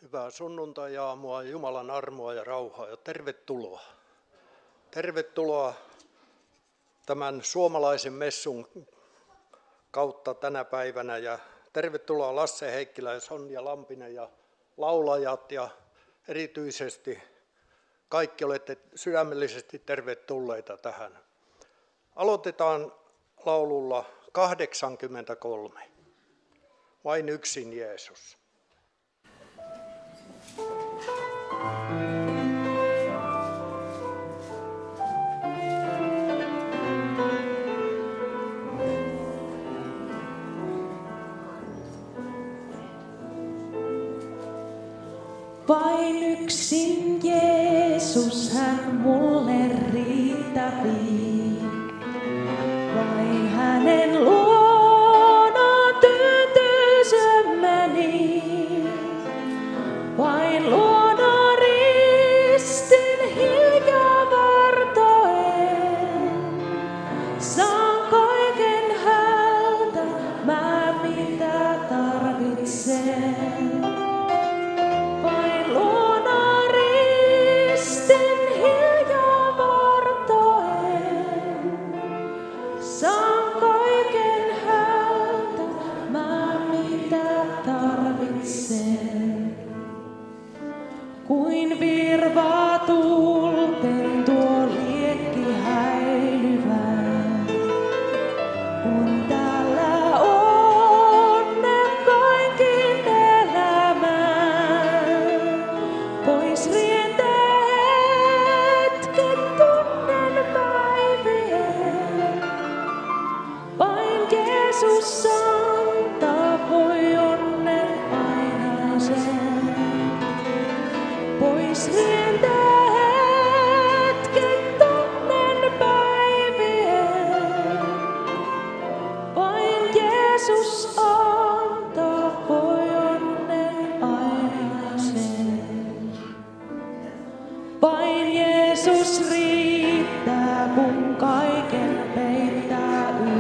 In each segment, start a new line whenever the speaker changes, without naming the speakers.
Hyvää sunnuntai-aamua, Jumalan armoa ja rauhaa ja tervetuloa. Tervetuloa tämän suomalaisen messun kautta tänä päivänä ja tervetuloa Lasse Heikkilä ja Sonja Lampinen ja laulajat ja erityisesti kaikki olette sydämellisesti tervetulleita tähän. Aloitetaan laululla 83. Vain yksin Jeesus.
Vain yksin Jeesus, hän mulle riittävi. Vain hänen luonaan tyyntyisen meni. Vain luona ristin hiljaa vartoen. Saan kaiken häneltä, mä mitä tarvitsen. Kuin virva tuulten tuo liekki häilyvää, kun täällä onnen kaikin elämään. Pois rientää hetket, tunnen päivien, vain Jeesus antaa voi onnen ainaisen. Pois rientää hetket, tunnen päivien, vain Jeesus antaa voi onnen ainaisen. Vain Jeesus riittää, kun kaiken peittää yö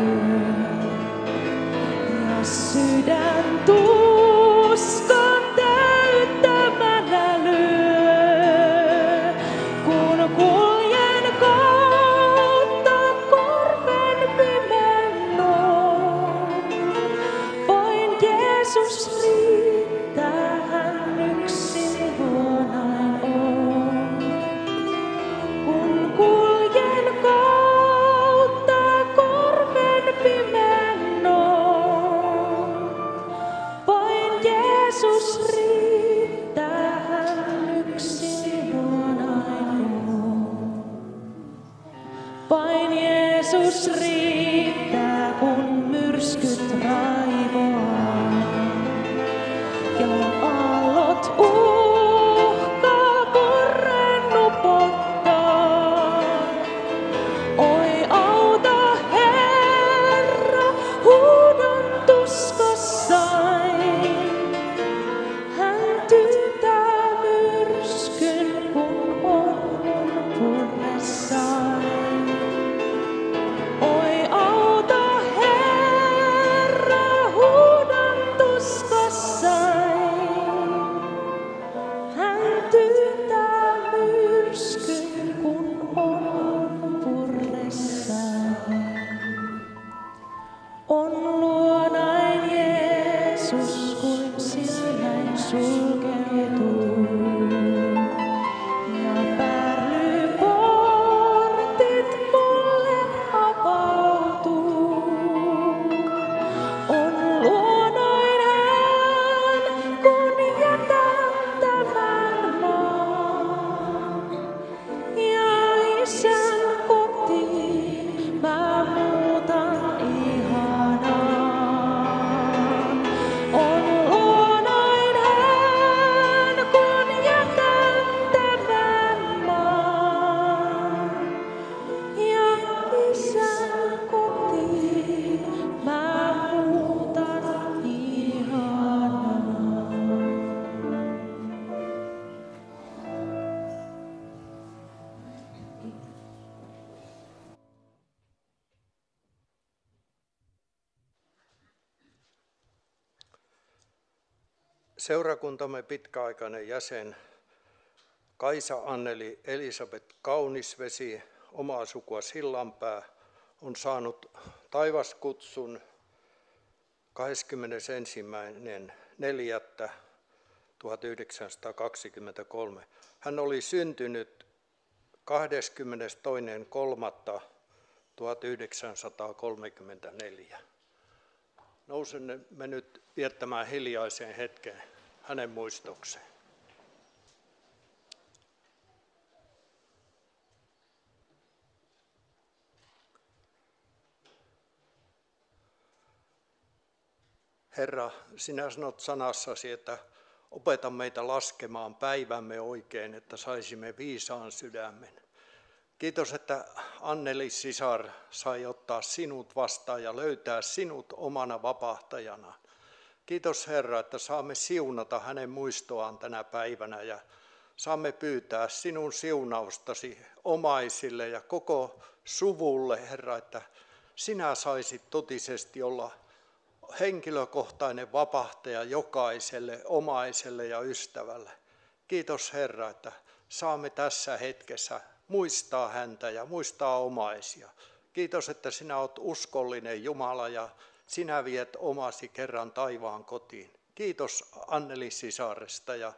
ja sydän tuskan täyttämänä lyö. Kun kuljen kautta korven pimennon, vain Jeesus riittää, hän yksin luonain on. Kun kuljen kautta
Seurakuntamme pitkäaikainen jäsen Kaisa Anneli Elisabeth Kaunisvesi, omaa sukua Sillanpää, on saanut taivaskutsun 21.4.1923. Hän oli syntynyt 22.3.1934. Nousemme nyt viettämään hiljaiseen hetken hänen muistokseen. Herra, sinä sanot sanassasi, että opeta meitä laskemaan päivämme oikein, että saisimme viisaan sydämen. Kiitos, että Anneli sisar sai ottaa sinut vastaan ja löytää sinut omana vapahtajanaan. Kiitos Herra, että saamme siunata hänen muistoaan tänä päivänä ja saamme pyytää sinun siunaustasi omaisille ja koko suvulle, Herra, että sinä saisit totisesti olla henkilökohtainen vapahtaja jokaiselle omaiselle ja ystävälle. Kiitos Herra, että saamme tässä hetkessä muistaa häntä ja muistaa omaisia. Kiitos, että sinä olet uskollinen Jumala ja sinä viet omasi kerran taivaan kotiin. Kiitos Anneli sisaresta ja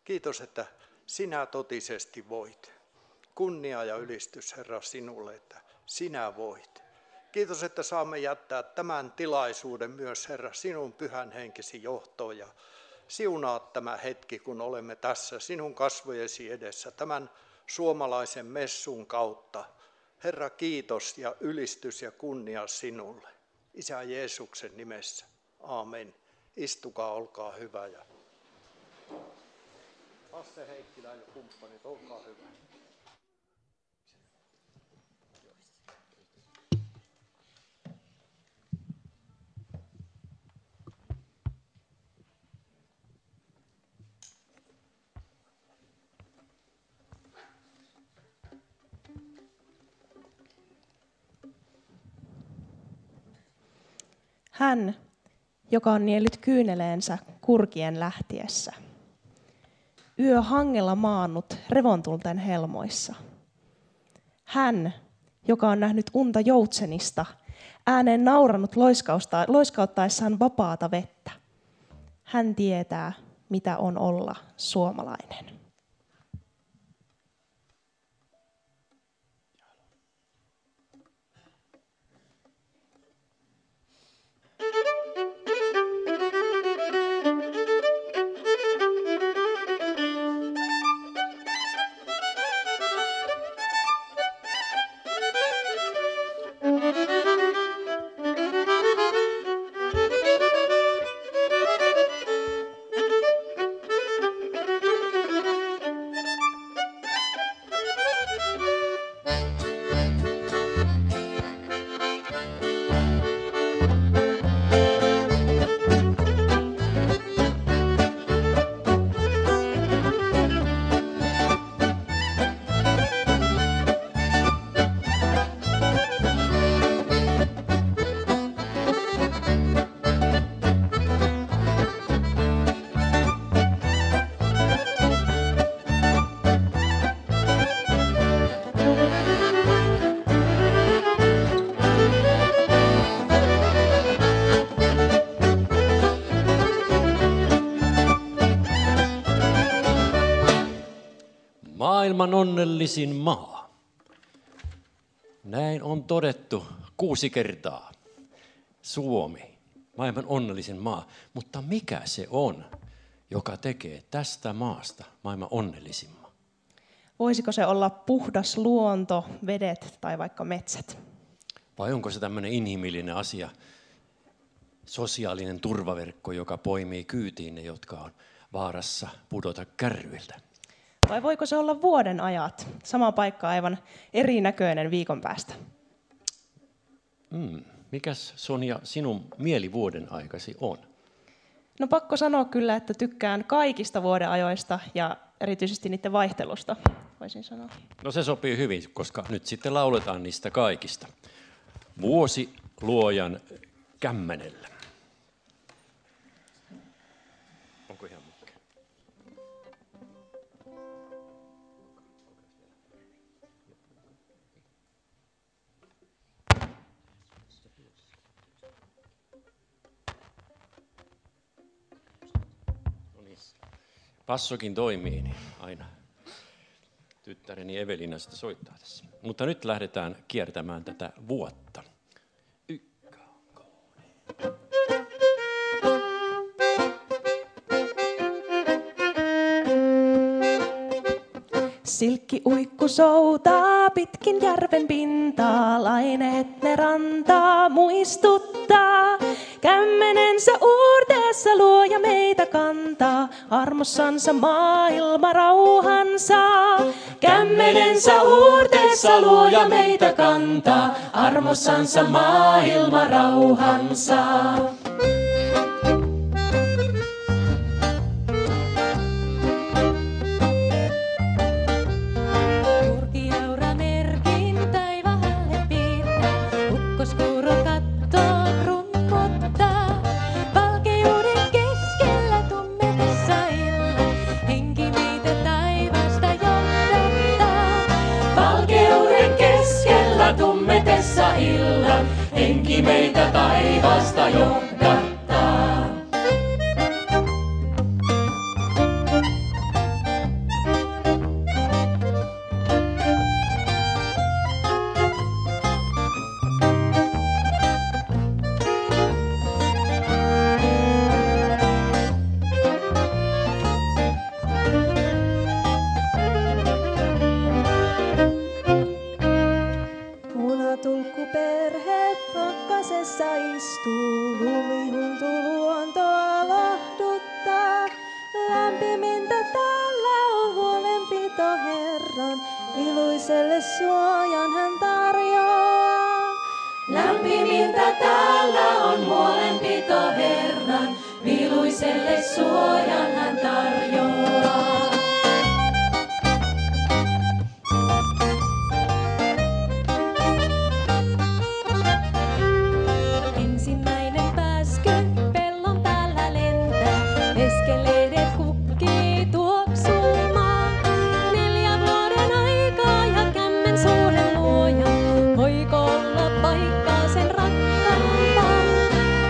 kiitos, että sinä totisesti voit. Kunnia ja ylistys Herra sinulle, että sinä voit. Kiitos, että saamme jättää tämän tilaisuuden myös, Herra, sinun pyhän henkesi johtoon ja siunaa tämä hetki, kun olemme tässä sinun kasvojesi edessä, tämän suomalaisen messun kautta. Herra, kiitos ja ylistys ja kunnia sinulle. Isä Jeesuksen nimessä. Aamen. Istukaa, olkaa hyvä. Ja Hasse Heikkilä ja kumppanit, olkaa hyvä.
Hän, joka on niellyt kyyneleensä kurkien lähtiessä. Yö hangella maannut revontulten helmoissa. Hän, joka on nähnyt unta joutsenista, ääneen nauranut loiskauttaessaan vapaata vettä. Hän tietää, mitä on olla suomalainen.
Maailman onnellisin maa. Näin on todettu 6 kertaa. Suomi, maailman onnellisin maa. Mutta mikä se on, joka tekee tästä maasta maailman onnellisimman?
Voisiko se olla puhdas luonto, vedet tai vaikka metsät?
Vai onko se tämmöinen inhimillinen asia, sosiaalinen turvaverkko, joka poimii kyytiin ne, jotka on vaarassa pudota kärryiltä?
Vai voiko se olla vuoden ajat, sama paikka aivan erinäköinen viikon päästä?
Mikäs Sonja sinun mielivuoden aikasi on?
No pakko sanoa kyllä, että tykkään kaikista vuodenajoista ja erityisesti niiden vaihtelusta, voisin sanoa.
No se sopii hyvin, koska nyt sitten lauletaan niistä kaikista. Vuosi luojan kämmenellä. Onko ihan Passokin toimii, niin aina tyttäreni Evelina sitä soittaa tässä. Mutta nyt lähdetään kiertämään tätä vuotta.
Silkki uikku soutaa pitkin järven pintaa, laineet ne rantaa muistuttaa. Kämmenensä uurteessa luoja meitä kantaa, armossansa maailma rauhansa. Kämmenensä uurteessa luoja meitä kantaa, armossansa maailma rauhansa.
Henki meitä taivaasta johdattaa.
Punatulkkuperhe pakkasessa istuu, lumihuntu luontoa lohduttaa. Lämpimintä täällä on huolenpito Herran, iluiselle suojan hän tarjoaa.
Lämpimintä täällä on huolenpito Herran, viluiselle suojan hän tarjoaa.
Ensimmäinen pääsky pellon päällä lentää, eskeleiden kukkii tuoksumaan. 4 vuoden aikaa ja kämmen suuren luojan, voiko olla paikkaa sen rakkaampaa?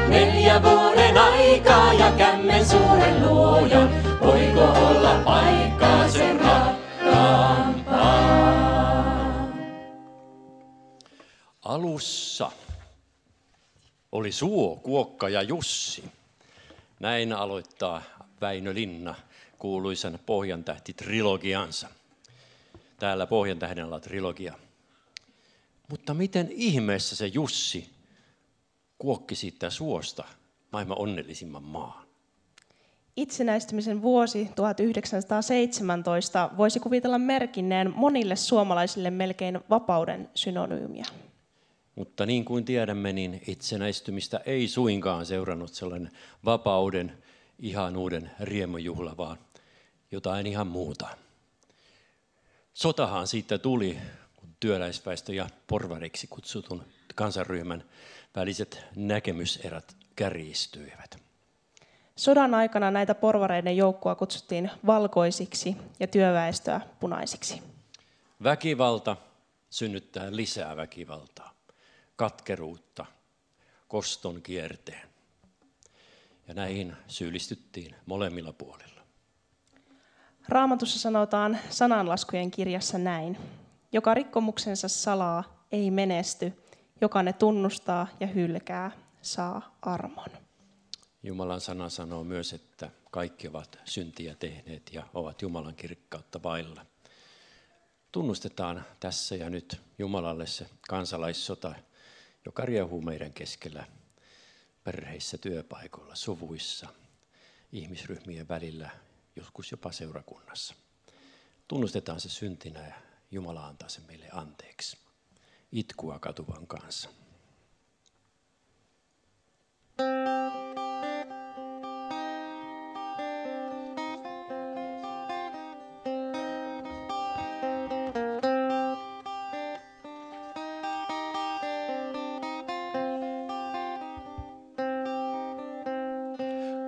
4 vuoden aikaa ja kämmen suuren luojan, voiko olla paikkaa sen rakkaampaa? Alussa oli Suo, Kuokka ja Jussi. Näin aloittaa Väinö Linna kuuluisan Pohjantähti-trilogiansa. Täällä Pohjantähdellä on trilogia. Mutta miten ihmeessä se Jussi kuokki siitä Suosta maailman onnellisimman maan?
Itsenäistymisen vuosi 1917 voisi kuvitella merkinneen monille suomalaisille melkein vapauden synonyymiä.
Mutta niin kuin tiedämme, niin itsenäistymistä ei suinkaan seurannut sellainen vapauden, ihanuuden riemujuhla, vaan jotain ihan muuta. Sotahan siitä tuli, kun työläisväestö ja porvariksi kutsutun kansanryhmän väliset näkemyserät kärjistyivät.
Sodan aikana näitä porvareiden joukkoa kutsuttiin valkoisiksi ja työväestöä punaisiksi.
Väkivalta synnyttää lisää väkivaltaa, katkeruutta, koston kierteen. Ja näihin syyllistyttiin molemmilla puolilla.
Raamatussa sanotaan sananlaskujen kirjassa näin. Joka rikkomuksensa salaa ei menesty, joka ne tunnustaa ja hylkää, saa armon.
Jumalan sana sanoo myös, että kaikki ovat syntiä tehneet ja ovat Jumalan kirkkautta vailla. Tunnustetaan tässä ja nyt Jumalalle se kansalaissota, joka riehuu meidän keskellä, perheissä, työpaikoilla, suvuissa, ihmisryhmien välillä, joskus jopa seurakunnassa. Tunnustetaan se syntinä ja Jumala antaa sen meille anteeksi. Itkua katuvan kanssa.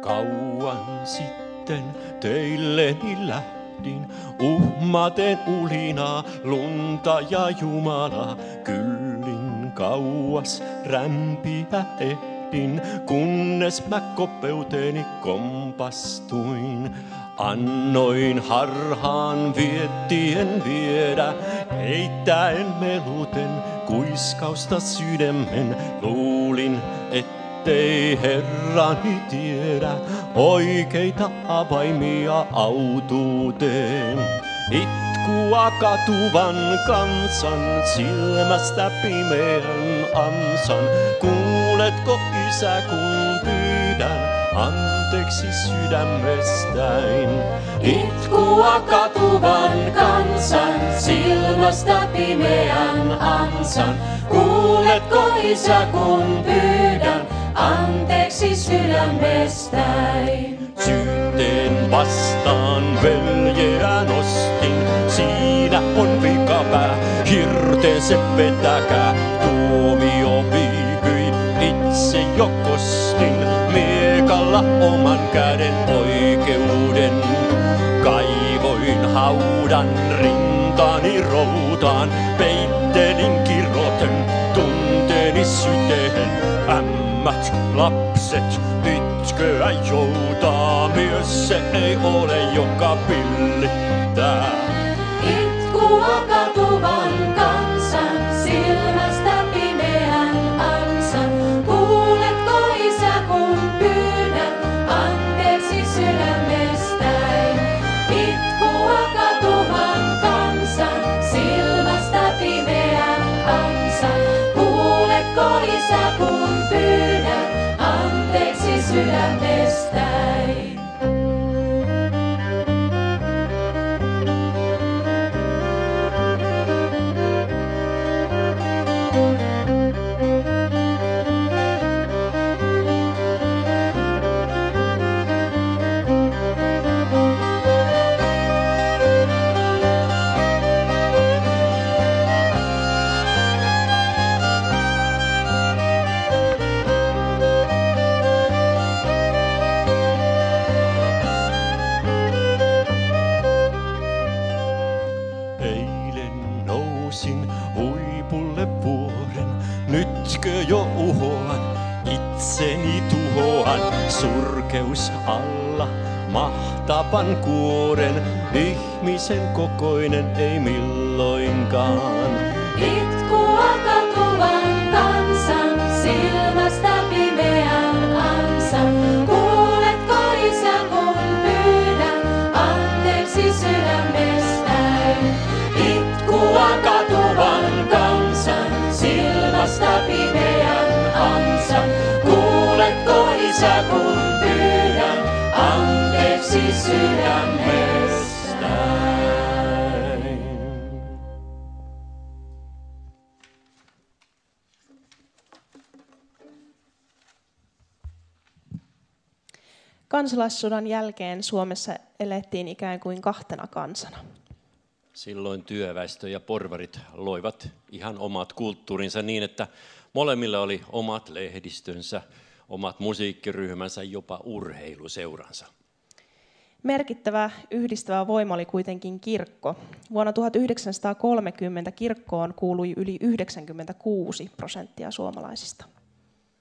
Kauan sitten teilleni lähdin, uhmaten ulinaa, lunta ja Jumalaa. Kyllin kauas rämpiä oppin, kunnes mä kopeuteeni kompastuin. Annoin harhaan viettien viedä, heittäen meluten kuiskausta sydämen. Luulin, ettei Herrani tiedä oikeita avaimia autuuteen. Itkua katuvan kansan silmästä pimeän ansan. Kuuletko Isä, kun pyydän anteeksi sydämestäin?
Itkua katuvan kansan silmästä pimeän ansan. Kuuletko Isä, kun pyydän anteeksi sydämestäin?
Syytteen vastaan veljeä nostin, siinä on vikapää, hirteensä vetäkää. Tuomio viipyi, itse jo kostin, miekalla oman käden oikeuden. Kaivoin haudan rintaani routaan, peittelin kirroten tunteeni syteen. Ämmät, lapset, itköä joutaa, myös se ei ole, joka pillittää.
Itkua katuvan kansan silmästä pimeän ansan. Kuuletko Isä, kun pyydän anteeksi sydämestäin? Itkua katuvan kansan silmästä pimeän ansan. Kuuletko Isä, kun pyydän anteeksi sydämestäin?
Eilen nousin huipulle vuoren, nytkö jo uhoan, itseni tuhoan. Surkeus alla mahtavan kuoren, ihmisen kokoinen ei milloinkaan.
Itkua katuvan kansan silmästä pimeän ansan. Kuuletko Isä, kun pyydän anteeksi sydämestäin? Itkua katuvan kansan silmästä pimeän ansan. Kuuletko Isä, kun pyydän anteeksi sydämestäin?
Kansalaissodan jälkeen Suomessa elettiin ikään kuin kahtena kansana.
Silloin työväestö ja porvarit loivat ihan omat kulttuurinsa niin, että molemmilla oli omat lehdistönsä, omat musiikkiryhmänsä, jopa urheiluseuransa.
Merkittävä yhdistävä voima oli kuitenkin kirkko. Vuonna 1930 kirkkoon kuului yli 96% suomalaisista.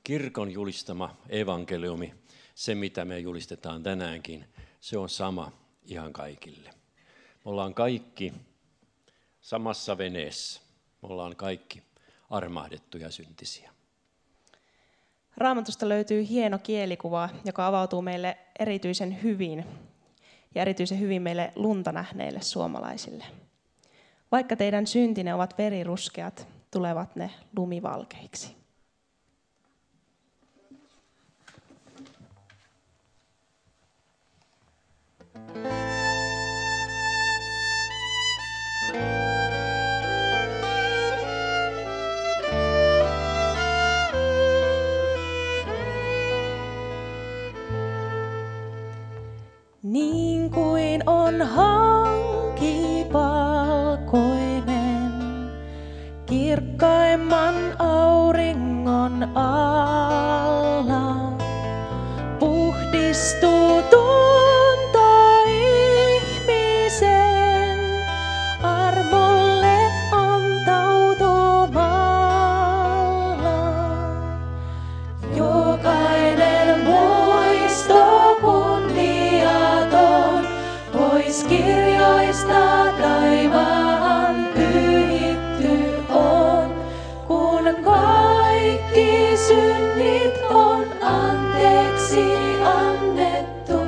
Kirkon julistama evankeliumi, se mitä me julistetaan tänäänkin, se on sama ihan kaikille. Me ollaan kaikki samassa veneessä. Me ollaan kaikki armahdettuja syntisiä.
Raamatusta löytyy hieno kielikuva, joka avautuu meille erityisen hyvin ja erityisen hyvin meille lunta nähneille suomalaisille. Vaikka teidän syntinne ovat veriruskeat, tulevat ne lumivalkeiksi. Niin kuin on hanki valkoinen, kirkkaimman auringon alla, puhdistuu tunto ihmisen armolle antautumalla. Joka
Kaunis kirjoista taivaan pyhitty on, kun kaikki synnit on anteeksi annettu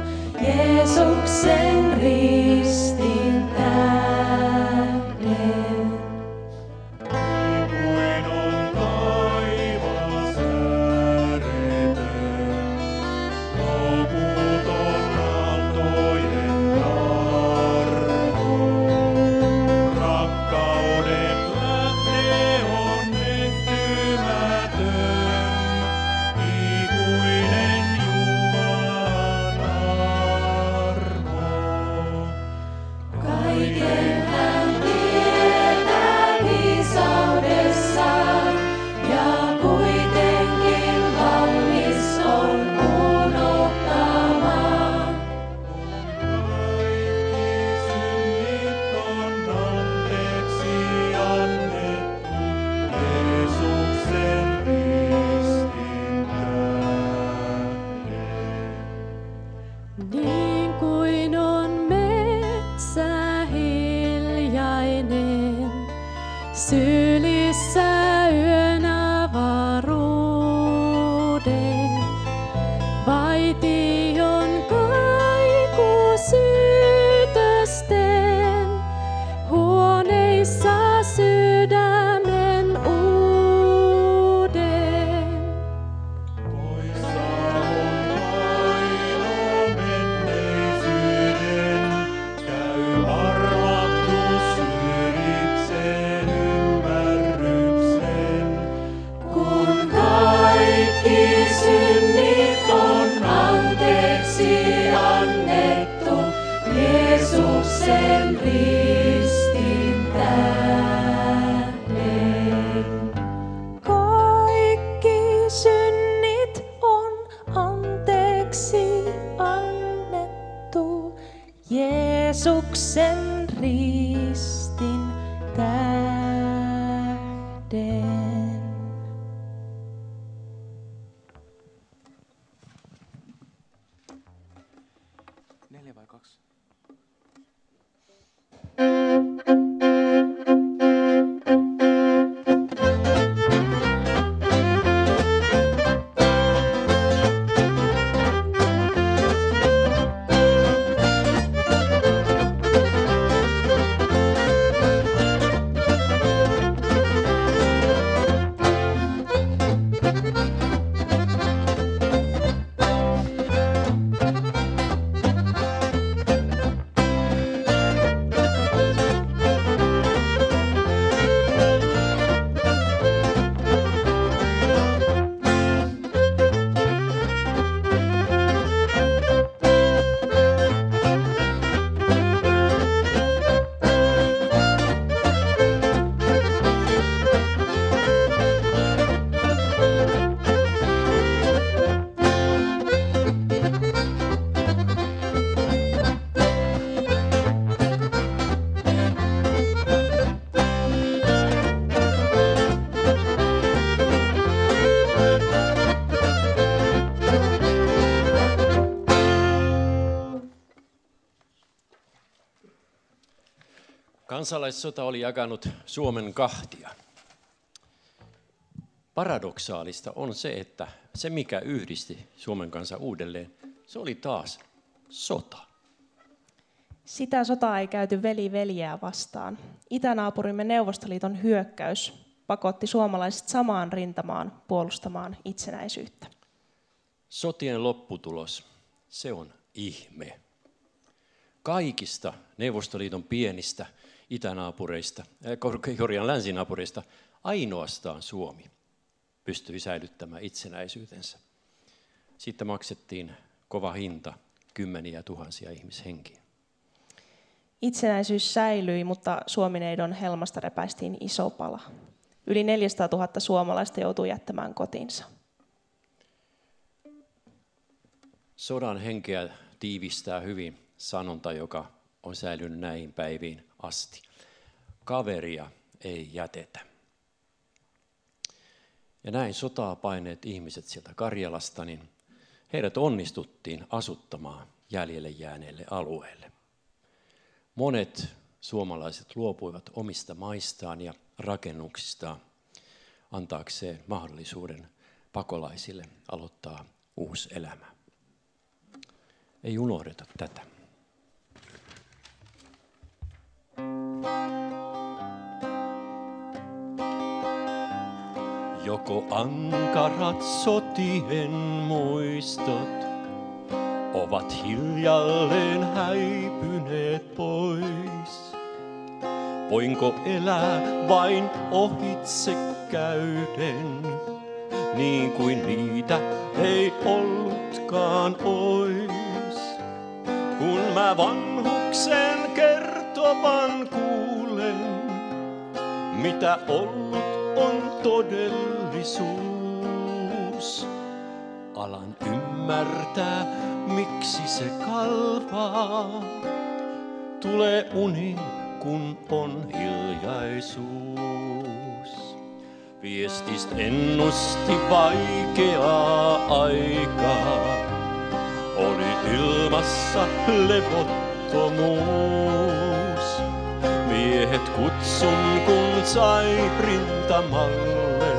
Jeesuksen ristin tähden.
Kuin on taivas ääretön, loputon aaltojen tarmo. Rakkauden lähde on ehtymätön, ikuinen Jumalan armo.
Kaiken hän tietää viisaudessaan, ja kuitenkin valmis on unohtamaan.
Synnit on anteeksi annettu Jeesuksen ristin tähden.
Niin kuin on metsä hiljainen, sylissä yön avaruuden, vaition kaiku syytösten, huoneissa sydämen uuden.
Poissa on paino menneisyyden, käy arvahdus ylitse ymmärryksen.
Kun kaikki synnit on anteeksi annettu Jeesuksen ristin tähden.
Kaikki synnit on anteeksi annettu Jeesuksen ristin tähden.
4 vai 2?
Kansalaissota oli jakanut Suomen kahtia. Paradoksaalista on se, että se mikä yhdisti Suomen kansa uudelleen, se oli taas sota.
Sitä sotaa ei käyty veli veljeä vastaan. Itänaapurimme Neuvostoliiton hyökkäys pakotti suomalaiset samaan rintamaan puolustamaan itsenäisyyttä.
Sotien lopputulos, se on ihme. Kaikista Neuvostoliiton pienistä itänaapureista, länsinaapureista ainoastaan Suomi pystyi säilyttämään itsenäisyytensä. Siitä maksettiin kova hinta, 10 000 ihmishenkiä.
Itsenäisyys säilyi, mutta Suomineidon helmasta repäistiin iso pala. Yli 400 000 suomalaista joutui jättämään kotinsa.
Sodan henkeä tiivistää hyvin sanonta, joka on säilynyt näihin päiviin asti. Kaveria ei jätetä. Ja näin sotaa paineet ihmiset sieltä Karjalasta, niin heidät onnistuttiin asuttamaan jäljelle jääneelle alueelle. Monet suomalaiset luopuivat omista maistaan ja rakennuksistaan antaakseen mahdollisuuden pakolaisille aloittaa uusi elämä. Ei unohdeta tätä. Joko ankarat sotien muistot ovat hiljalleen häipyneet pois? Voinko elää vain ohitse käyden, niin kuin niitä ei ollutkaan ois? Kun mä vanhuksen kertovan kuulen, mitä ollut on todellisuus. Alan ymmärtää, miksi se kalvaa. Tulee uni, kun on hiljaisuus. Viestistä ennusti vaikeaa aikaa. Oli ilmassa levottomuus. Miehet kutsun, kun sai rintamalle.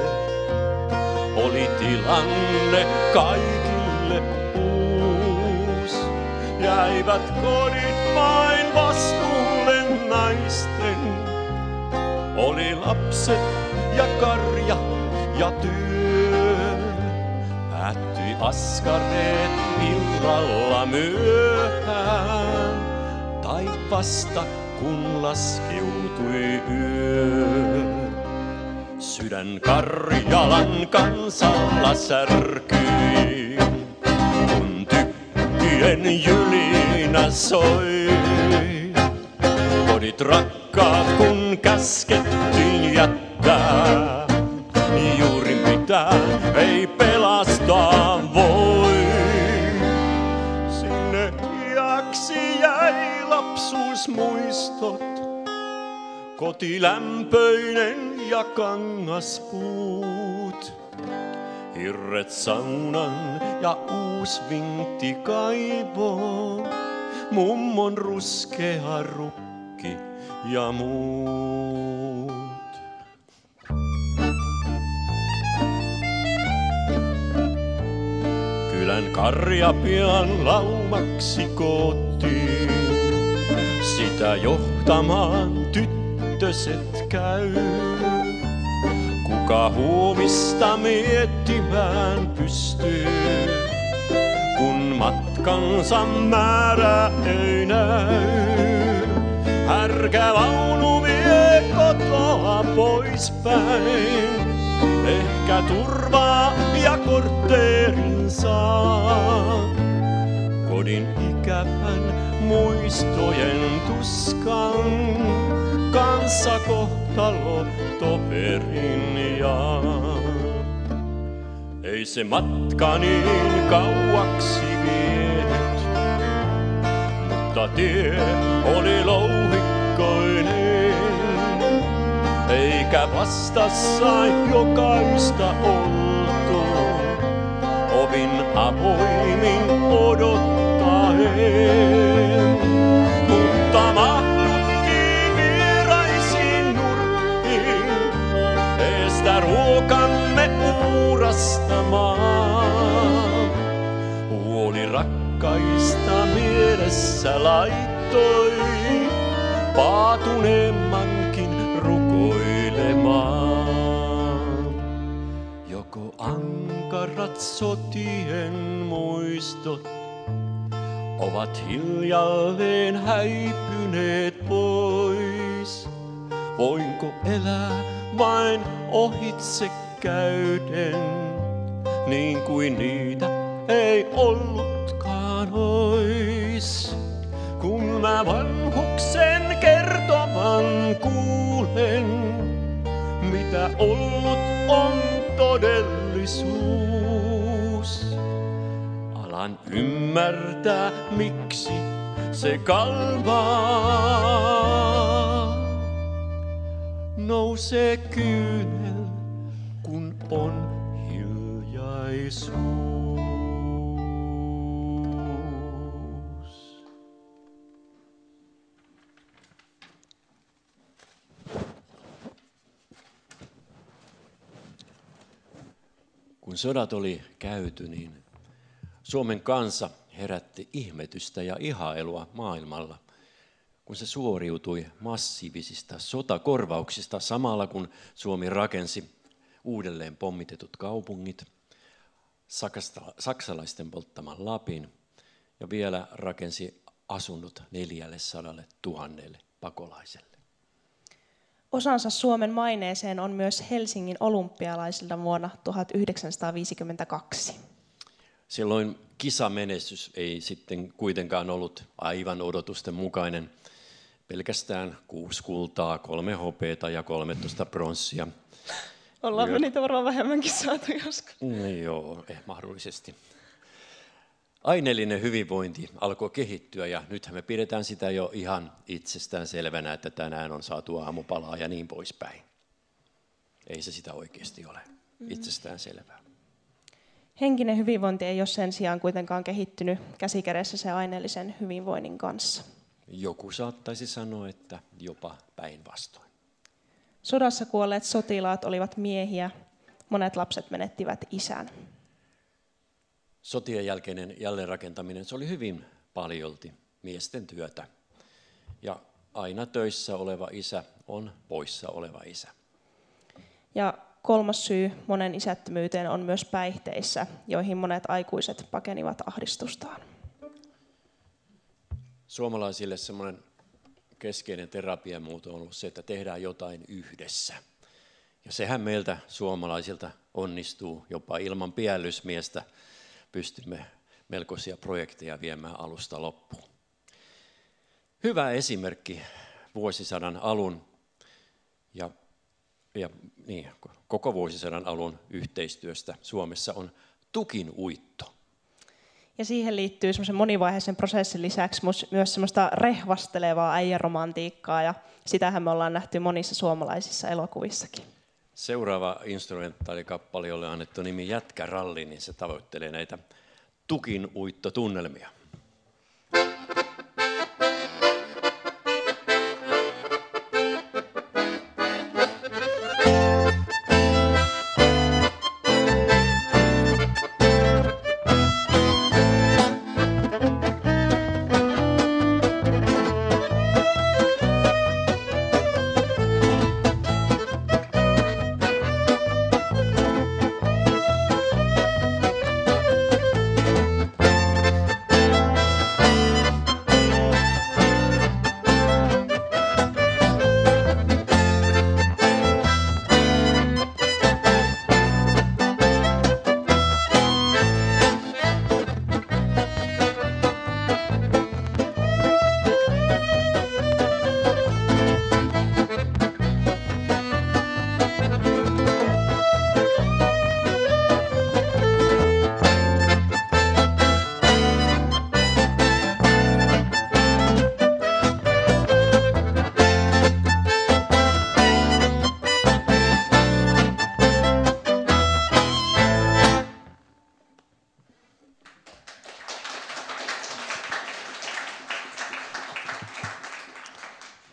Oli tilanne kaikille uus. Jäivät kodit vain vastuulle naisten. Oli lapset ja karja ja työ. Päättyi askareet illalla myöhään. Taivasta kun laskeutui yö. Sydän Karjalan kansalla särkyi, kun tykkien jylinä soi. Kodit rakkaat kun käskettiin jättää, juuri mitään ei pelastaa voi. Sinne iäksi jäi lapsuusmuistot, kotilämpöinen ja kangaspuut. Hirret saunan ja uus vintti kaivo, mummon ruskea rukki ja muut. Kylän karja pian laumaksi koottiin, sitä johtamaan tyttöset käy. Kuka huomista miettimään pystyy, kun matkansa määrä ei näy. Härkä vaunu vie kotoa poispäin, ehkä turvaa ja kortteerin saa. Kodin ikävän muistojen tuskan kanssa kohtalo toverin jaa. Ei se matka niin kauaksi vienyt, mutta tie oli louhikkoinen. Eikä vastassa jokaista oltu, ovin avoimin odottaen. Mutta mahduttiin vieraisiin nurkkiin, eestä ruokamme uurastamaan. Huoli rakkaista mielessä laittoi paatuneemmankin rukoilemaan. Joko ankarat sotien muistot ovat hiljalleen häipyneet pois? Voinko elää vain ohitse käyden, niin kuin niitä ei ollutkaan ois? Kun mä vanhuksen kertovan kuulen, mitä ollut on todellisuus. Alan ymmärtää, miksi se kalvaa. Nousee kyynel, kun on hiljaisuus. Kun sodat oli käyty, niin Suomen kansa herätti ihmetystä ja ihailua maailmalla, kun se suoriutui massiivisista sotakorvauksista samalla kun Suomi rakensi uudelleen pommitetut kaupungit, saksalaisten polttaman Lapin ja vielä rakensi asunnot 400 000 pakolaiselle.
Osansa Suomen maineeseen on myös Helsingin olympialaisilta vuonna 1952.
Silloin kisamenestys ei sitten kuitenkaan ollut aivan odotusten mukainen. Pelkästään 6 kultaa, 3 hopeata ja 13 pronssia.
Ollaan me niitä varmaan vähemmänkin saatu joskus.
Joo, mahdollisesti. Aineellinen hyvinvointi alkoi kehittyä ja nythän me pidetään sitä jo ihan itsestään selvänä, että tänään on saatu aamupalaa ja niin poispäin. Ei se sitä oikeasti ole itsestään selvää.
Henkinen hyvinvointi ei ole sen sijaan kuitenkaan kehittynyt käsikädessä se aineellisen hyvinvoinnin kanssa.
Joku saattaisi sanoa, että jopa päinvastoin.
Sodassa kuolleet sotilaat olivat miehiä, monet lapset menettivät isän.
Sotien jälkeinen jälleenrakentaminen, se oli hyvin paljolti miesten työtä. Ja aina töissä oleva isä on poissa oleva isä.
Ja kolmas syy monen isättömyyteen on myös päihteissä, joihin monet aikuiset pakenivat ahdistustaan.
Suomalaisille semmoinen keskeinen terapiamuoto on ollut se, että tehdään jotain yhdessä. Ja sehän meiltä suomalaisilta onnistuu jopa ilman piellysmiestä. Pystymme melkoisia projekteja viemään alusta loppuun. Hyvä esimerkki vuosisadan alun ja koko vuosisadan alun yhteistyöstä Suomessa on tukin uitto.
Ja siihen liittyy semmoisen monivaiheisen prosessin lisäksi myös semmoista rehvastelevaa äijäromantiikkaa, ja sitähän me ollaan nähty monissa suomalaisissa elokuvissakin.
Seuraava instrumentaalikappale, jolle on annettu nimi Jätkäralli, niin se tavoittelee näitä tukin uittotunnelmia.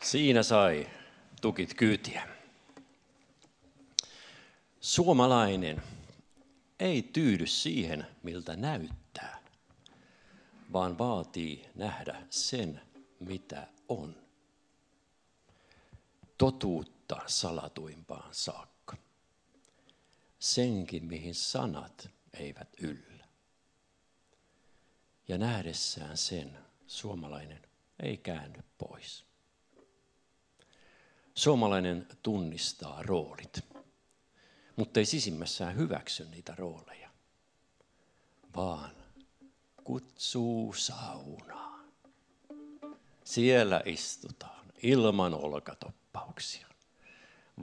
Siinä sai tukit kyytiä. Suomalainen ei tyydy siihen, miltä näyttää, vaan vaatii nähdä sen, mitä on. Totuutta salatuimpaan saakka. Senkin, mihin sanat eivät yllä. Ja nähdessään sen, suomalainen ei käänny pois. Suomalainen tunnistaa roolit, mutta ei sisimmässään hyväksy niitä rooleja, vaan kutsuu saunaan. Siellä istutaan ilman olkatoppauksia,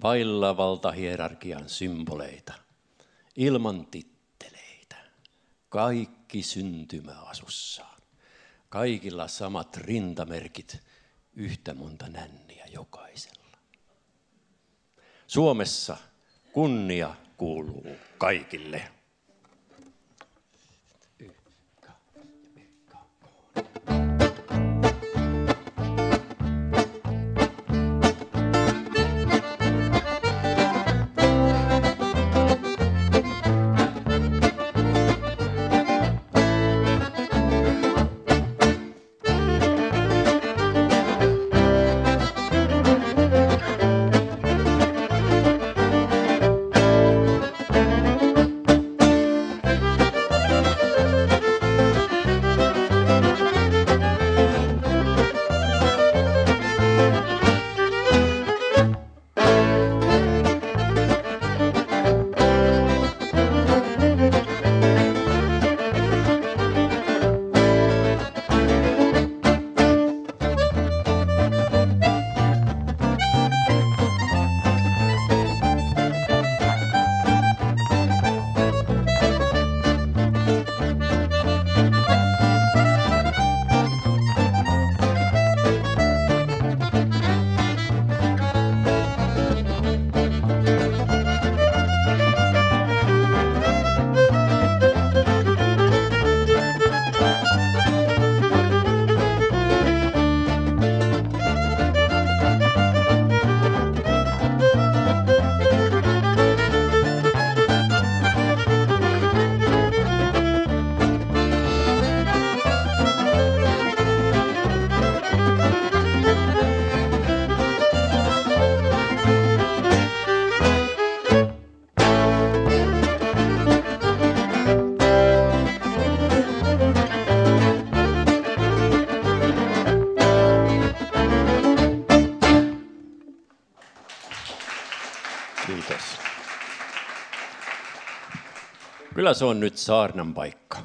vailla valtahierarkian symboleita, ilman titteleitä, kaikki syntymäasussaan, kaikilla samat rintamerkit, yhtä monta nänniä jokaisella. Suomessa kunnia kuuluu kaikille. Kiitos. Kyllä se on nyt saarnan paikka.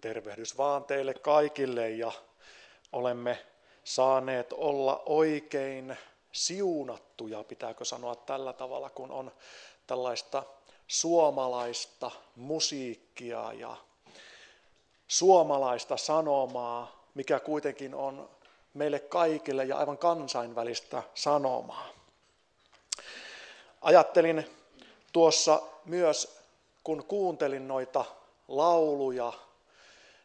Tervehdys vaan teille kaikille ja olemme saaneet olla oikein siunattuja, pitääkö sanoa tällä tavalla, kun on tällaista suomalaista musiikkia ja suomalaista sanomaa, mikä kuitenkin on meille kaikille ja aivan kansainvälistä sanomaa. Ajattelin tuossa myös, kun kuuntelin noita lauluja,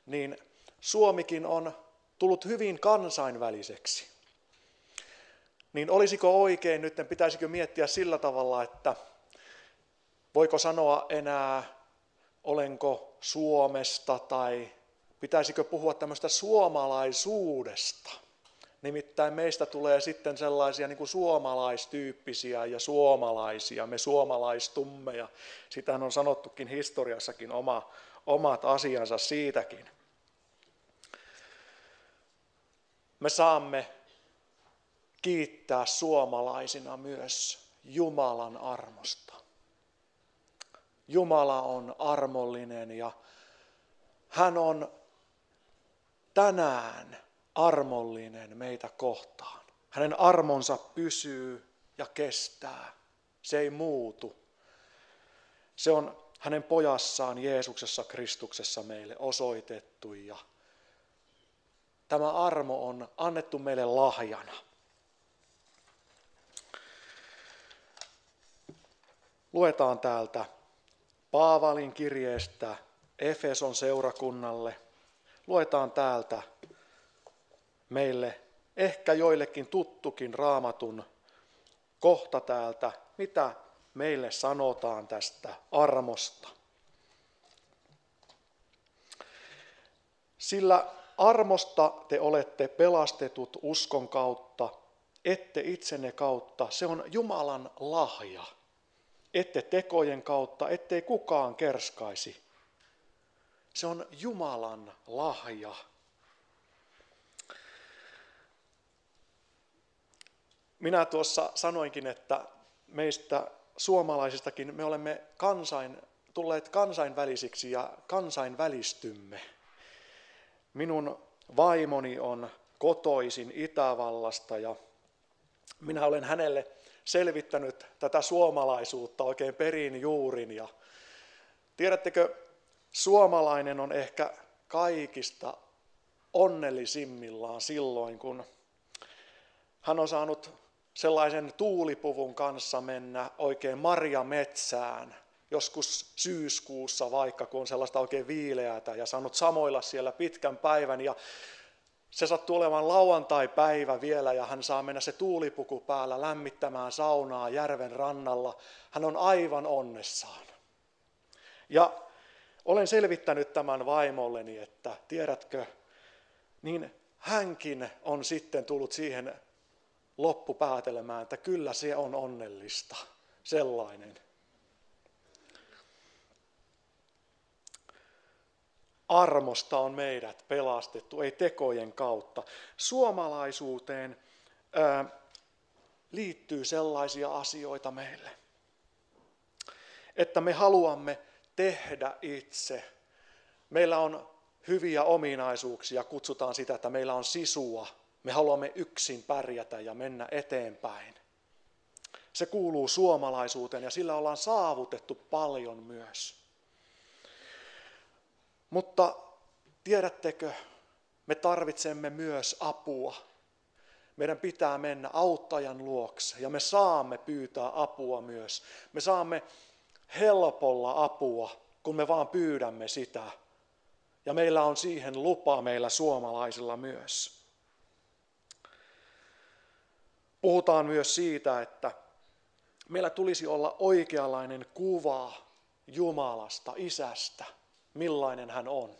niin Suomikin on tullut hyvin kansainväliseksi. Niin olisiko oikein nyt, pitäisikö miettiä sillä tavalla, että voiko sanoa enää, olenko Suomesta, tai pitäisikö puhua tämmöistä suomalaisuudesta. Nimittäin meistä tulee sitten sellaisia niin kuin suomalaistyyppisiä ja suomalaisia, me suomalaistumme, ja sitähän on sanottukin historiassakin omat asiansa siitäkin. Me saamme kiittää suomalaisina myös Jumalan armosta. Jumala on armollinen ja hän on tänään armollinen meitä kohtaan. Hänen armonsa pysyy ja kestää. Se ei muutu. Se on hänen pojassaan Jeesuksessa Kristuksessa meille osoitettu ja tämä armo on annettu meille lahjana. Luetaan täältä Paavalin kirjeestä Efeson seurakunnalle. Luetaan täältä meille ehkä joillekin tuttukin Raamatun kohta täältä, mitä meille sanotaan tästä armosta. Sillä armosta te olette pelastetut uskon kautta, ette itsenne kautta, se on Jumalan lahja. Ette tekojen kautta, ettei kukaan kerskaisi. Se on Jumalan lahja. Minä tuossa sanoinkin, että meistä suomalaisistakin me olemme tulleet kansainvälisiksi ja kansainvälistymme. Minun vaimoni on kotoisin Itävallasta ja minä olen hänelle selvittänyt tätä suomalaisuutta oikein perin juurin. Ja tiedättekö, suomalainen on ehkä kaikista onnellisimmillaan silloin, kun hän on saanut sellaisen tuulipuvun kanssa mennä oikein marjametsään, joskus syyskuussa vaikka, kun on sellaista oikein viileätä ja saanut samoilla siellä pitkän päivän ja se sattuu olemaan lauantai-päivä vielä ja hän saa mennä se tuulipuku päällä lämmittämään saunaa järven rannalla. Hän on aivan onnessaan. Ja olen selvittänyt tämän vaimolleni, että tiedätkö, niin hänkin on sitten tullut siihen loppupäätelmään, että kyllä se on onnellista, sellainen. Armosta on meidät pelastettu, ei tekojen kautta. Suomalaisuuteen liittyy sellaisia asioita meille, että me haluamme tehdä itse. Meillä on hyviä ominaisuuksia, kutsutaan sitä, että meillä on sisua. Me haluamme yksin pärjätä ja mennä eteenpäin. Se kuuluu suomalaisuuteen ja sillä ollaan saavutettu paljon myös. Mutta tiedättekö, me tarvitsemme myös apua. Meidän pitää mennä auttajan luokse ja me saamme pyytää apua myös. Me saamme helpolla apua, kun me vaan pyydämme sitä. Ja meillä on siihen lupa meillä suomalaisilla myös. Puhutaan myös siitä, että meillä tulisi olla oikeanlainen kuva Jumalasta, Isästä, millainen hän on.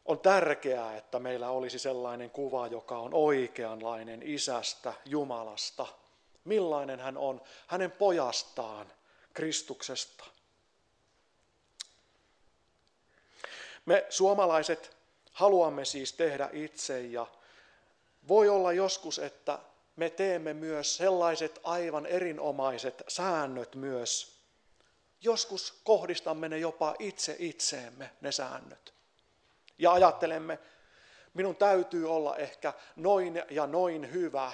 On tärkeää, että meillä olisi sellainen kuva, joka on oikeanlainen Isästä, Jumalasta, millainen hän on, hänen pojastaan, Kristuksesta. Me suomalaiset haluamme siis tehdä itse ja voi olla joskus, että me teemme myös sellaiset aivan erinomaiset säännöt myös. Joskus kohdistamme ne jopa itse itseemme, ne säännöt. Ja ajattelemme, minun täytyy olla ehkä noin ja noin hyvä.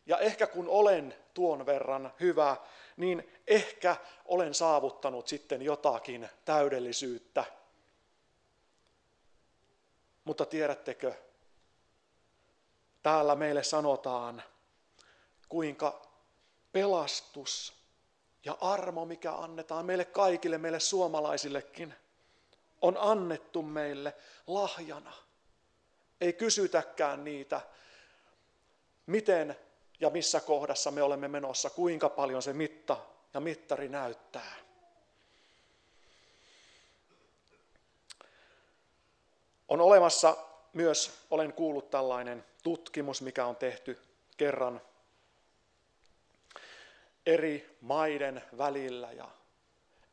Ja ehkä kun olen tuon verran hyvä, niin ehkä olen saavuttanut sitten jotakin täydellisyyttä. Mutta tiedättekö, täällä meille sanotaan, kuinka pelastus ja armo, mikä annetaan meille kaikille, meille suomalaisillekin, on annettu meille lahjana. Ei kysytäkään niitä, miten ja missä kohdassa me olemme menossa, kuinka paljon se mitta ja mittari näyttää. On olemassa myös, olen kuullut tällainen tutkimus, mikä on tehty kerran eri maiden välillä ja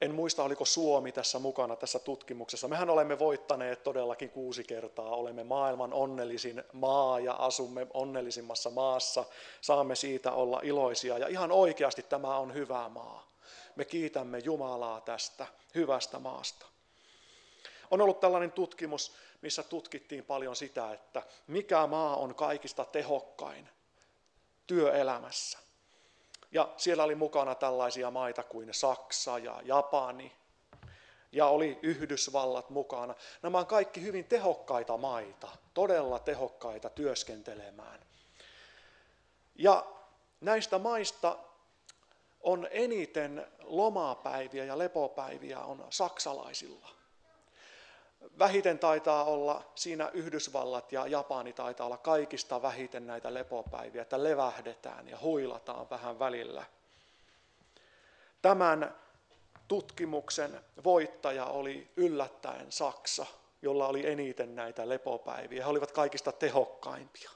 en muista, oliko Suomi tässä mukana tässä tutkimuksessa. Mehän olemme voittaneet todellakin 6 kertaa, olemme maailman onnellisin maa ja asumme onnellisimmassa maassa, saamme siitä olla iloisia ja ihan oikeasti tämä on hyvä maa. Me kiitämme Jumalaa tästä hyvästä maasta. On ollut tällainen tutkimus, missä tutkittiin paljon sitä, että mikä maa on kaikista tehokkain työelämässä. Ja siellä oli mukana tällaisia maita kuin Saksa ja Japani ja oli Yhdysvallat mukana. Nämä on kaikki hyvin tehokkaita maita, todella tehokkaita työskentelemään. Ja näistä maista on eniten lomapäiviä ja lepopäiviä on saksalaisilla. Vähiten taitaa olla siinä Yhdysvallat ja Japani taitaa olla kaikista vähiten näitä lepopäiviä, että levähdetään ja huilataan vähän välillä. Tämän tutkimuksen voittaja oli yllättäen Saksa, jolla oli eniten näitä lepopäiviä. He olivat kaikista tehokkaimpia.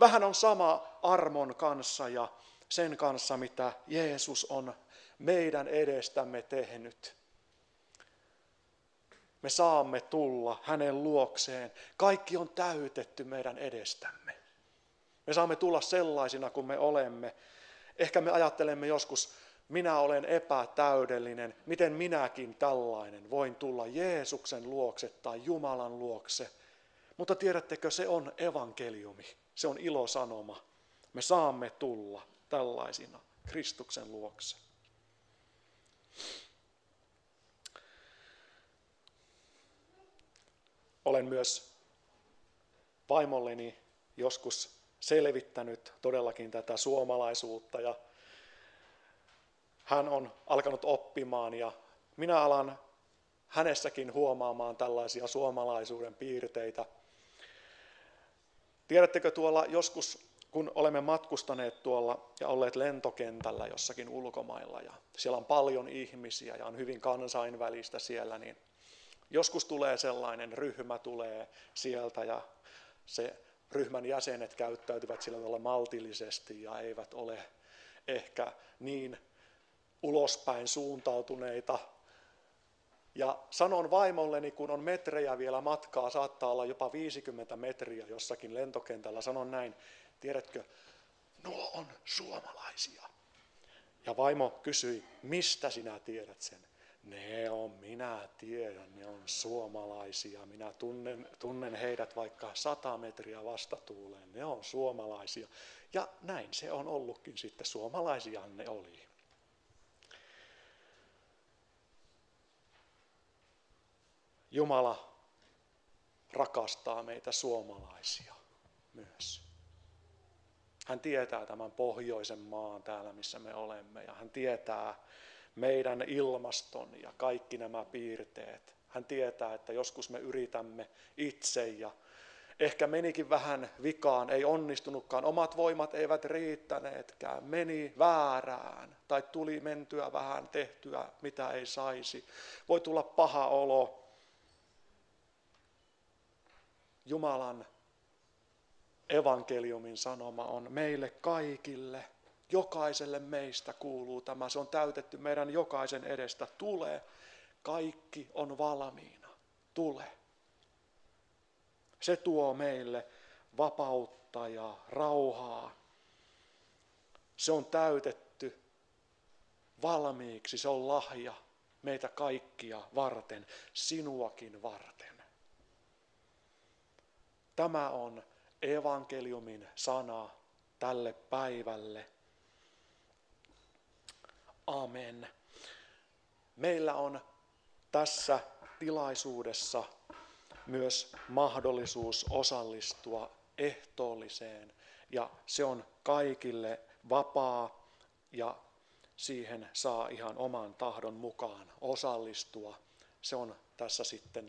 Vähän on sama armon kanssa ja sen kanssa, mitä Jeesus on meidän edestämme tehnyt. Me saamme tulla hänen luokseen. Kaikki on täytetty meidän edestämme. Me saamme tulla sellaisina kuin me olemme. Ehkä me ajattelemme joskus, minä olen epätäydellinen. Miten minäkin tällainen voin tulla Jeesuksen luokse tai Jumalan luokse? Mutta tiedättekö, se on evankeliumi. Se on ilosanoma. Me saamme tulla tällaisina Kristuksen luokse. Olen myös vaimolleni joskus selvittänyt todellakin tätä suomalaisuutta ja hän on alkanut oppimaan ja minä alan hänessäkin huomaamaan tällaisia suomalaisuuden piirteitä. Tiedättekö tuolla joskus, kun olemme matkustaneet tuolla ja olleet lentokentällä jossakin ulkomailla ja siellä on paljon ihmisiä ja on hyvin kansainvälistä siellä, niin joskus tulee sellainen ryhmä tulee sieltä ja se ryhmän jäsenet käyttäytyvät sillä tavalla maltillisesti ja eivät ole ehkä niin ulospäin suuntautuneita. Ja sanon vaimolleni, kun on metrejä vielä matkaa, saattaa olla jopa 50 metriä jossakin lentokentällä, sanon näin, tiedätkö, nuo on suomalaisia. Ja vaimo kysyi, mistä sinä tiedät sen? Minä tiedän, ne on suomalaisia. Minä tunnen heidät vaikka 100 metriä vastatuuleen. Ne on suomalaisia. Ja näin se on ollutkin sitten. Suomalaisiahan ne oli. Jumala rakastaa meitä suomalaisia myös. Hän tietää tämän pohjoisen maan täällä, missä me olemme. Ja hän tietää meidän ilmaston ja kaikki nämä piirteet. Hän tietää, että joskus me yritämme itse ja ehkä menikin vähän vikaan, ei onnistunutkaan. Omat voimat eivät riittäneetkään, meni väärään tai tuli mentyä vähän tehtyä, mitä ei saisi. Voi tulla paha olo. Jumalan evankeliumin sanoma on meille kaikille. Jokaiselle meistä kuuluu tämä. Se on täytetty meidän jokaisen edestä. Tule. Kaikki on valmiina. Tule. Se tuo meille vapautta ja rauhaa. Se on täytetty valmiiksi. Se on lahja meitä kaikkia varten, sinuakin varten. Tämä on evankeliumin sana tälle päivälle. Amen. Meillä on tässä tilaisuudessa myös mahdollisuus osallistua ehtoolliseen, ja se on kaikille vapaa, ja siihen saa ihan oman tahdon mukaan osallistua. Se on tässä sitten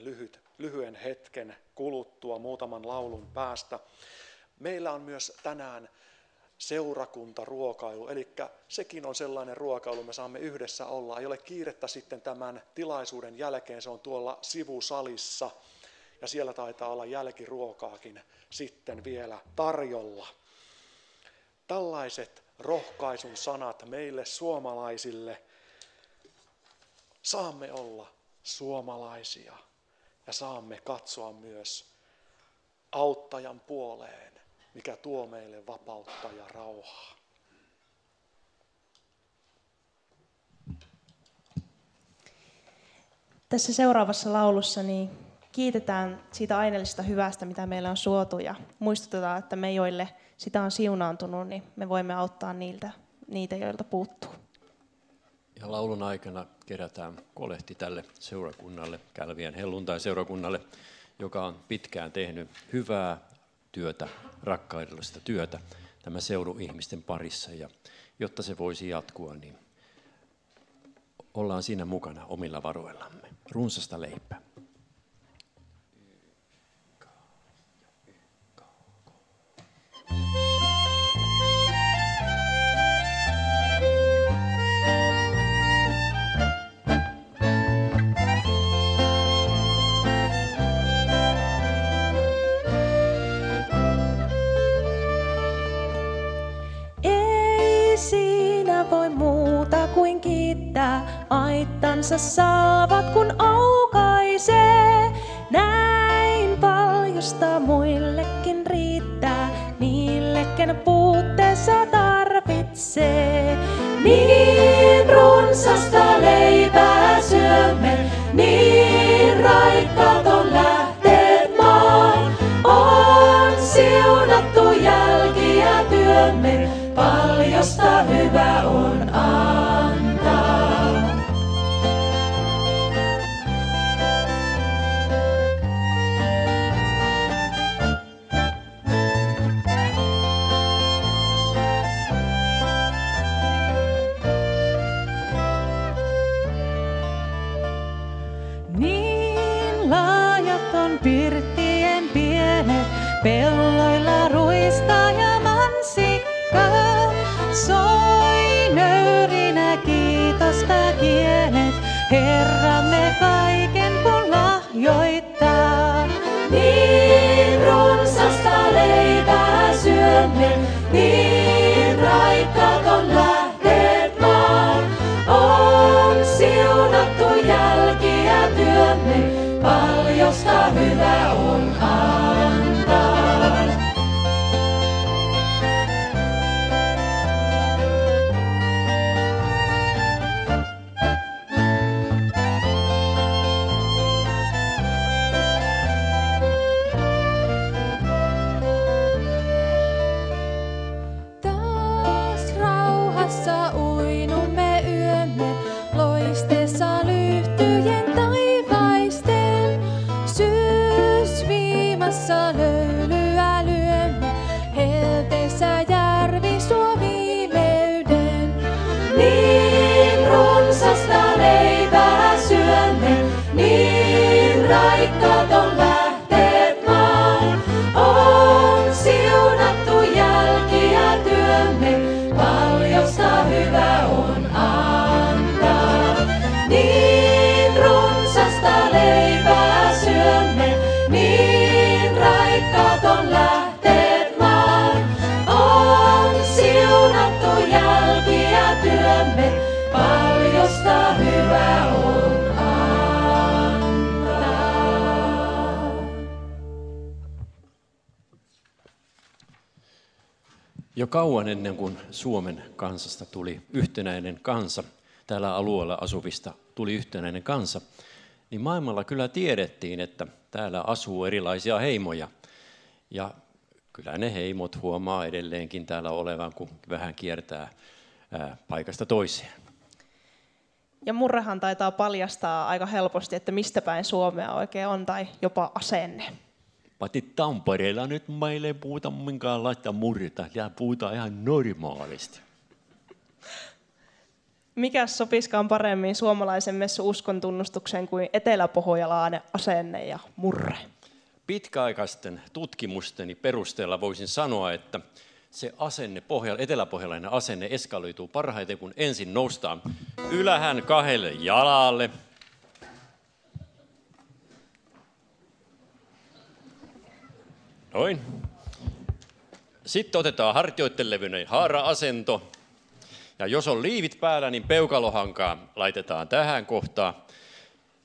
lyhyen hetken kuluttua, muutaman laulun päästä. Meillä on myös tänään seurakuntaruokailu, eli sekin on sellainen ruokailu, me saamme yhdessä olla. Ei ole kiirettä sitten tämän tilaisuuden jälkeen, se on tuolla sivusalissa, ja siellä taitaa olla jälkiruokaakin sitten vielä tarjolla. Tällaiset rohkaisun sanat meille suomalaisille. Saamme olla suomalaisia ja saamme katsoa myös auttajan puoleen, mikä tuo meille vapautta ja rauhaa.
Tässä seuraavassa laulussa niin kiitetään siitä aineellisesta hyvästä, mitä meillä on suotu, ja muistutetaan, että me, joille sitä on siunaantunut, niin me voimme auttaa niitä, joilta puuttuu.
Ja laulun aikana kerätään kolehti tälle seurakunnalle, Kälvien helluntai-seurakunnalle, joka on pitkään tehnyt hyvää työtä, rakkaudellista työtä tämän seudun ihmisten parissa. Ja jotta se voisi jatkua, niin ollaan siinä mukana omilla varoillamme. Runsasta leipää.
Aittansa saavat, kun aukaisee. Näin paljosta muillekin riittää, niille, ken puutteessa tarvitsee.
Niin runsasta leipää syömme, niin raikkaat on lähteet maan. On siunattu jälki ja työmme, paljosta hyvä on antaa.
Pirttien pienet, pelloilla ruista ja mansikkaa. Soi nöyrinä kiitosta kielet, Herramme kaiken kun lahjoittaa.
Niin runsasta leipää syömme, niin raikkaat on lähteet maan. On siunattu jälki ja työmme, paljosta hyvä on antaa.
Jo kauan ennen kuin Suomen kansasta tuli yhtenäinen kansa, täällä alueella asuvista tuli yhtenäinen kansa, niin maailmalla kyllä tiedettiin, että täällä asuu erilaisia heimoja. Ja kyllä ne heimot huomaa edelleenkin täällä olevan, kun vähän kiertää paikasta toiseen.
Ja murrehan taitaa paljastaa aika helposti, että mistä päin Suomea oikein on, tai jopa asenne.
Pati Tampereella nyt meille ei puhuta minkäänlaista murretta, ja puhutaan ihan normaalisti.
Mikäs sopiskaan paremmin suomalaisen messu uskon tunnustukseen kuin eteläpohjalainen asenne ja murre?
Pitkäaikaisten tutkimusteni perusteella voisin sanoa, että se asenne, eteläpohjalainen asenne eskaloituu parhaiten, kun ensin noustaan ylähän 2 jalalle. Noin. Sitten otetaan hartioiden levyinen haara-asento. Ja jos on liivit päällä, niin peukalohankaa laitetaan tähän kohtaan.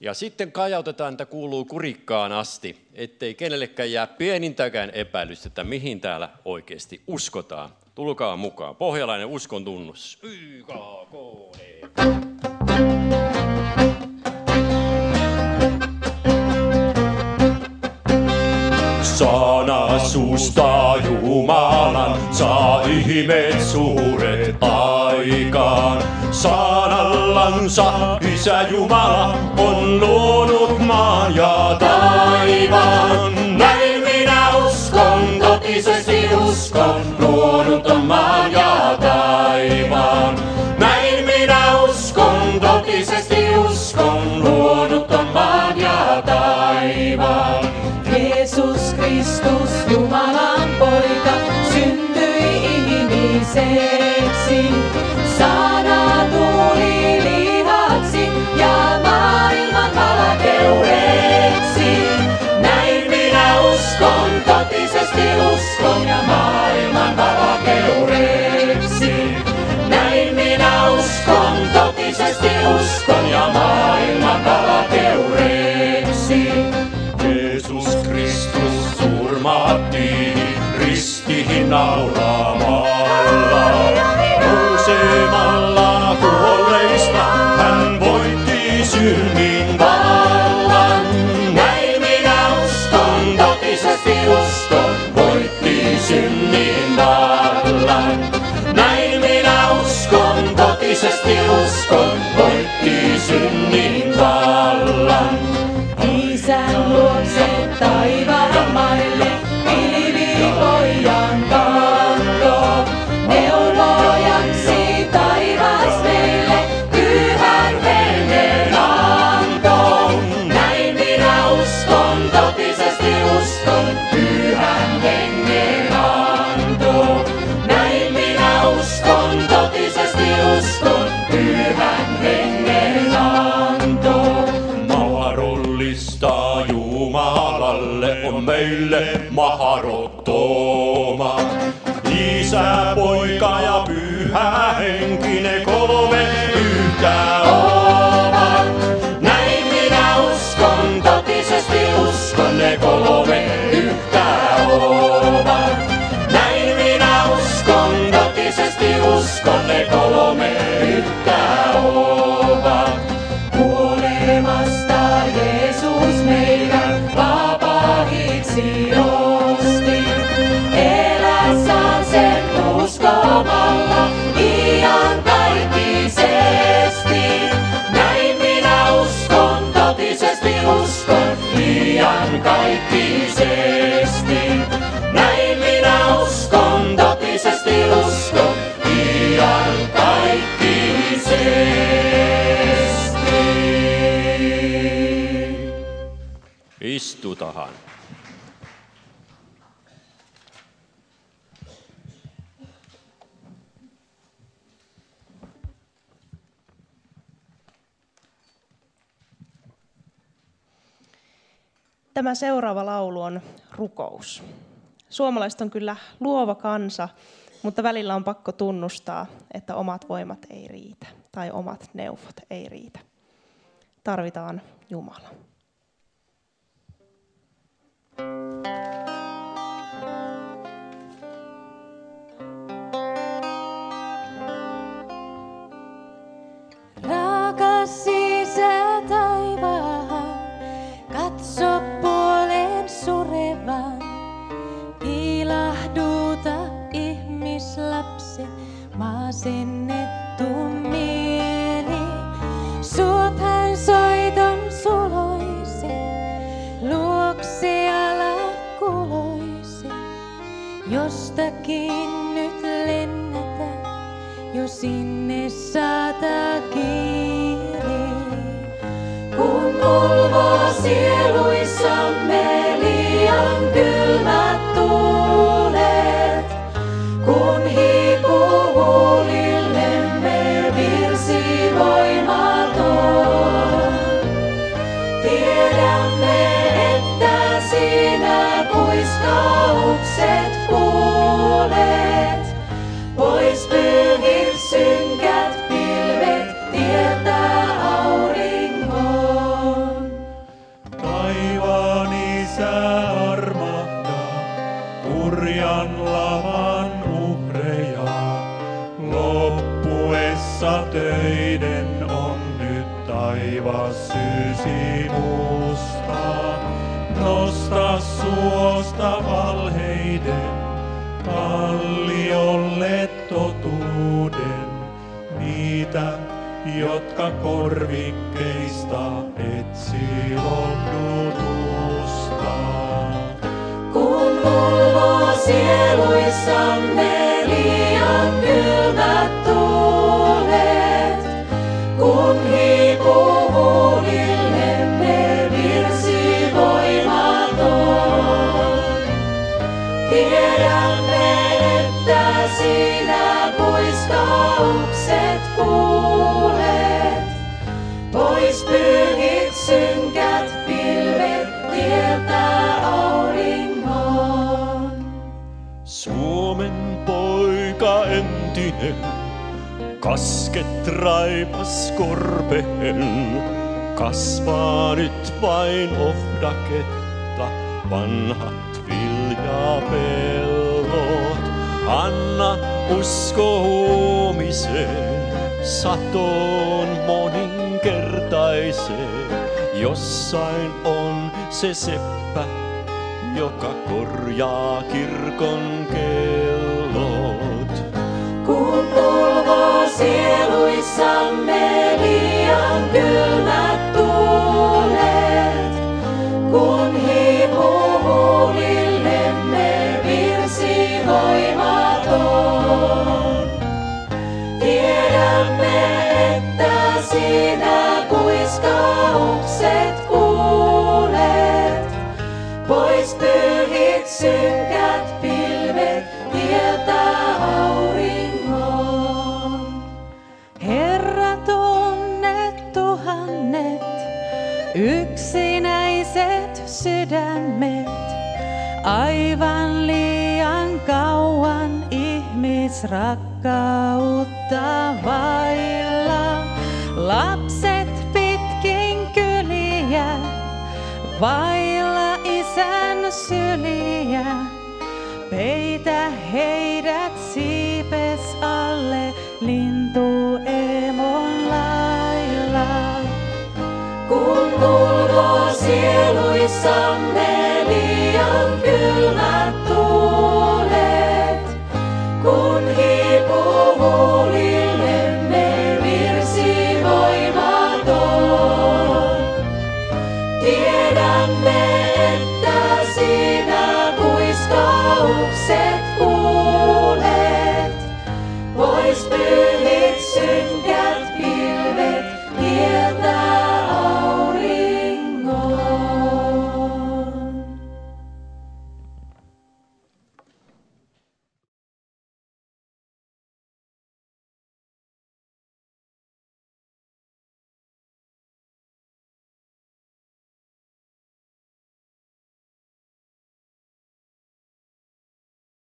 Ja sitten kajautetaan, että kuuluu kurikkaan asti, ettei kenellekään jää pienintäkään epäilystä, että mihin täällä oikeasti uskotaan. Tulkaa mukaan. Pohjalainen uskon tunnus. YKKD.
Sana suusta Jumalan saa ihmeet suuret aikaan. Sanallansa Isä Jumala on luonut maan ja taivaan. Näin minä uskon, totisesti uskon, luonut on maan ja taivaan. Näin minä uskon, totisesti uskon, luonut on maan ja taivaan.
Jeesus Kristus, Jumalan poika, syntyi ihmiseksi. Sana tuli lihaksi ja maailman valkeudeksi. Näin minä uskon, totisesti uskon ja maailman valkeudeksi. Näin minä uskon, totisesti uskon ja maailman valkeudeksi.
Jeesus Kristus surmattiin ristiin naulamalla. Nousemalla kuolleista hän voitti synnin vallan. Näin minä uskon, totisesti uskon, voitti synnin vallan. Näin minä uskon, totisesti uskon, voitti synnin vallan.
Isän luokse taivaan maille, pilvipojan kanto. Neuvojaksi taivas meille, pyhän hengen anto. Näin minä uskon, totisesti uskon, pyhän hengen anto. Näin minä uskon, totisesti uskon, pyhän hengen anto.
Mahdollista Jumalalle on meille mahdottomaa. Isä, poika ja pyhä henki, ne 3 yhtä ovat.
Näin minä uskon, totisesti uskon, ne 3 yhtä ovat. Näin minä uskon, totisesti uskon, ne 3 yhtä ovat. Kuolemasta Jeesus meidän vapaiksi nosti. Elässään sen uskomalla iankaikkisesti. Näin minä uskon, totisesti uskon, iankaikkisesti. Näin minä uskon, totisesti uskon, iankaikkisesti.
Istutahan.
Tämä seuraava laulu on rukous. Suomalaiset on kyllä luova kansa, mutta välillä on pakko tunnustaa, että omat voimat ei riitä tai omat neuvot ei riitä. Tarvitaan Jumala.
asennettu mieli. Suot hän soiton suloisi, luoksi ala kuloisi. Jostakin nyt lennätä, jo sinne saata kiiri. Kun ulvoo sieluissamme liian kylmät tuulet, kun hiipuu huulillemme virsi voimaton, tiedämme, että sinä kuiskaukset kuulet, pois pyyhit synkät pilvet tieltä auringon.
Taivaan Isä armahtaa hurjan laman uhreja. Loppuessa töiden on nyt taivas syysi musta. Nosta suosta valheiden kalliolle totuuden. Niitä, jotka korvikkeista etsii lohdutusta.
Kun ulvoo sieluissamme liian kylmät tuulet, kun hiipuu huulillemme virsi voimaton, tiedämme, että sinä kuiskaukset kuulet, pois pyyhit synkät pilvet tieltä auringon.
Suomen poika entinen, kasket raipas korpeen, kasvaa nyt vain ohdaketta, vanhat viljapellot. Anna usko huomiseen, satoon moninkertaiseen. Jossain on se seppä, joka korjaa kirkon kellot.
Kun ulvoo sieluissamme liian kylmät tuulet, kun hiipuu huulillemme virsi voimaton, tiedämme, että sinä kuiskaukset kuulet, pois pyyhit synkät pilvet tieltä auringon. Herra, tunnet tuhannet, yksinäiset sydämet, aivan liian kauan ihmisrakkautta vailla. Lapset pitkin kyliä, vailla isän syliä, peitä heidät siipes alle lintuemon lailla. Kun ulvoo sieluissamme liian kylmät tuulet, kun hiipuu huulillemme virsi voimaton, tiedämme, että sinä kuiskaukset kuulet.